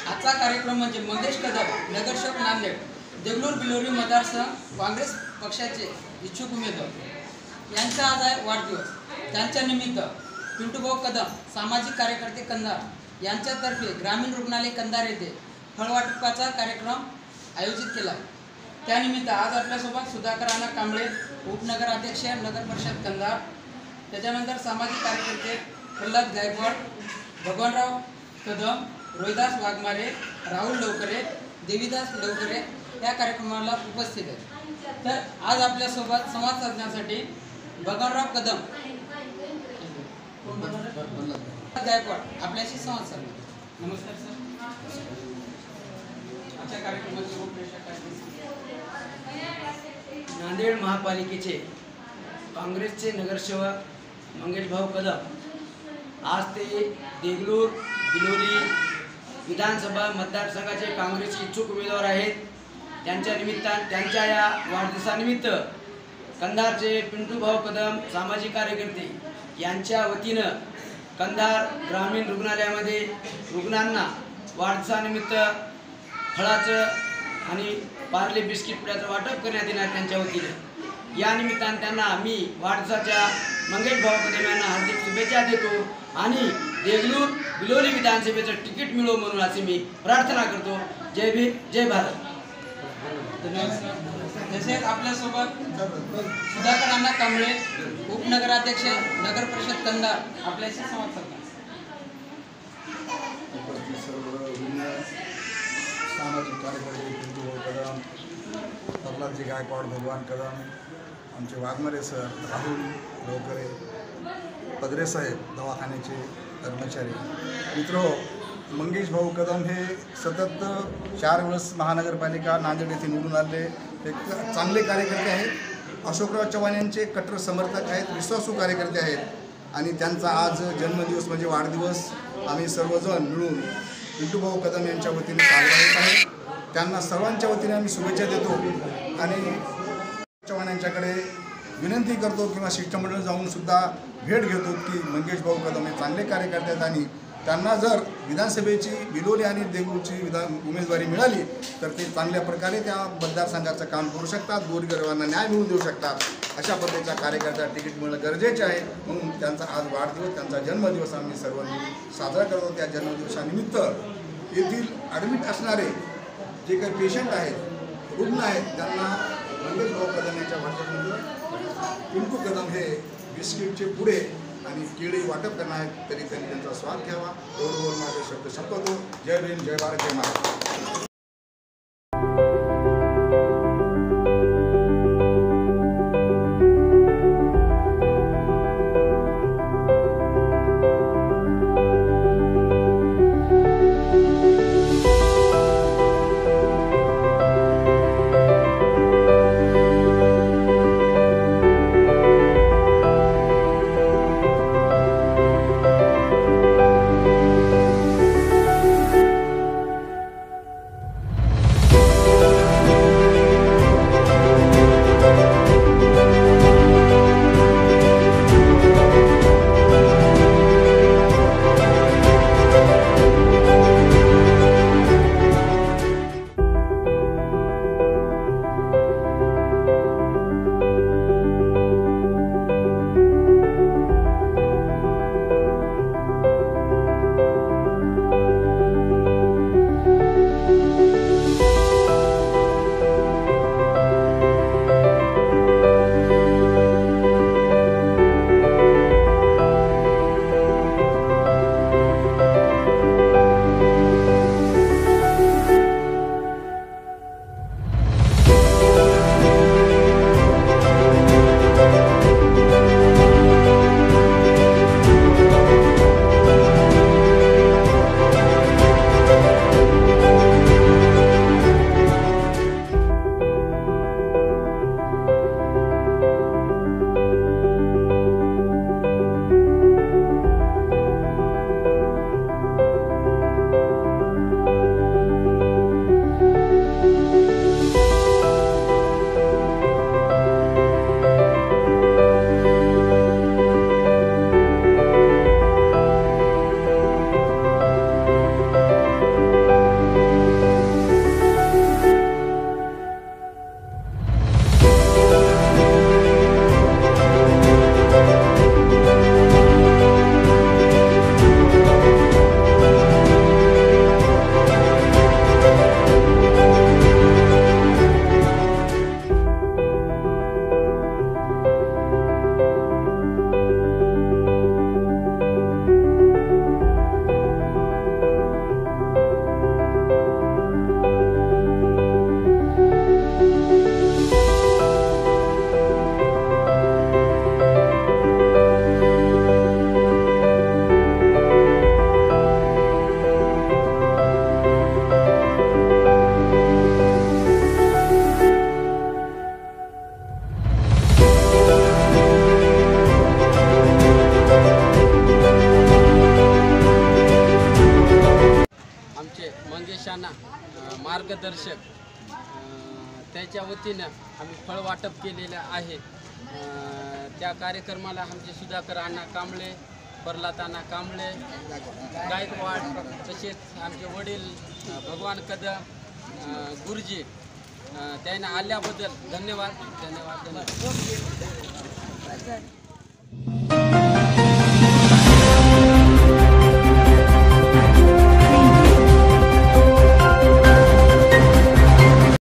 आजचा कार्यक्रम म्हणजे मंगेश कदम नगरसेवक नांदेड देगलूर बिलोरी मतदारसंघ काँग्रेस पक्षाचे इच्छुक उमेदवार यांचा आज आहे वाढदिवस। त्यांच्या निमित्त पिंटूभाऊ कदम सामाजिक कार्यकर्ते कंधार यांच्यातर्फे ग्रामीण रुग्णालय कंधार येथे फळवाटपाचा कार्यक्रम आयोजित केला। त्यानिमित्त आज आपल्यासोबत सुधाकर अण्णा कांबळे उपनगराध्यक्ष नगर परिषद कंधार, त्याच्यानंतर सामाजिक कार्यकर्ते प्रल्हाद गायकवाड, भगवानराव कदम, रोहिदास वाघमारे, राहुल लवकरे, देवीदास लवकरे या कार्यक्रमाला उपस्थित आहेत। तर आज आपल्यासोबत संवाद साधण्यासाठी भगवानराव कदम गायकवाड आपल्याशी संवाद साधणार। नमस्कार सर, आजच्या कार्यक्रमाची रूपरेषा काय? नांदेड महापालिकेचे काँग्रेसचे नगरसेवक मंगेशभाऊ कदम आज ते देगलूर बिलोली विधानसभा मतदारसंघाचे काँग्रेसचे इच्छुक उमेदवार आहेत। त्यांच्या निमित्ताने त्यांच्या या वाढदिवसानिमित्त कंधारचे पिंटूभाऊ कदम सामाजिक कार्यकर्ते यांच्या वतीनं कंधार ग्रामीण रुग्णालयामध्ये रुग्णांना वाढदिवसानिमित्त फळाचं आणि पार्ले बिस्किट पुड्याचं वाटप करण्यात येणार त्यांच्या वतीनं। या निमित्ताने त्यांना मी वाढदिवसाच्या मंगेशभाऊ कदम यांना हार्दिक शुभेच्छा देतो आणि देगलूर बिलोली विधानसभेचं तिकीट मिळो म्हणून असे मी प्रार्थना करतो। जय भीम, जय भारत। तसेच आपल्यासोबत सुधाकर अण्णा कांबळे उपनगराध्यक्ष नगर परिषद कंधार आपल्याशी संवाद साधणार। सामाजिक कार्यकर्ते पिंटूभाऊ कदम, प्रल्हादजी गायकवाड, भगवान कदम, आमचे वाघमारे सर, राहुल लवकरे, पदरे साहेब दवाखान्याचे कर्मचारी मित्र, मंगेशभाऊ कदम हे सतत 4 वेळेस महानगरपालिका नांदेड येथे निवडून आले एक चांगले कार्यकर्ते आहेत। अशोकराव चव्हाण यांचे कट्टर समर्थक आहेत, विश्वासू कार्यकर्ते आहेत आणि त्यांचा आज जन्मदिवस म्हणजे वाढदिवस आम्ही सर्वजण मिळून पिंटूभाऊ कदम यांच्या वतीने साजरा होत आहे। त्यांना सर्वांच्या वतीने आम्ही शुभेच्छा देतो आणि चव्हाण यांच्याकडे विनंती करतो किंवा शिष्टमंडळ जाऊन सुद्धा भेट घेतो की मंगेशभाऊ कदम हे चांगले कार्यकर्ते आहेत आणि त्यांना जर विधानसभेची बिलोली आणि देगलूरची उमेदवारी मिळाली तर ते चांगल्या प्रकारे त्या मतदारसंघाचं काम करू शकतात, गोरगरिबांना न्याय मिळवून देऊ शकतात। अशा पद्धतीच्या कार्यकर्त्याला तिकीट मिळणं गरजेचे आहे म्हणून त्यांचा आज वाढदिवस, त्यांचा जन्मदिवस आम्ही सर्वांनी साजरा करतो। त्या जन्मदिवसानिमित्त येथील ॲडमिट असणारे जे काही पेशंट आहेत, रुग्ण आहेत, त्यांना मंगेशभाऊ कदम यांच्या वाटपामध्ये पिंटू कदम हे बिस्किटचे पुडे आणि केळी वाटप करणार आहेत, तरी त्यांनी त्यांचा स्वाद घ्यावा एवढं माझे शब्द संपवतो। जय भीम, जय भारत, जय महाराष्ट्र। मार्गदर्शक त्याच्या वतीनं आम्ही फळ वाटप केलेलं आहे. त्या कार्यक्रमाला आमचे सुधाकर अण्णा कांबळे, प्रल्हाद अण्णा कांबळे, गायकवाड, तसेच आमचे वडील भगवान कदम, गुरुजी, त्यांना आल्याबद्दल धन्यवाद.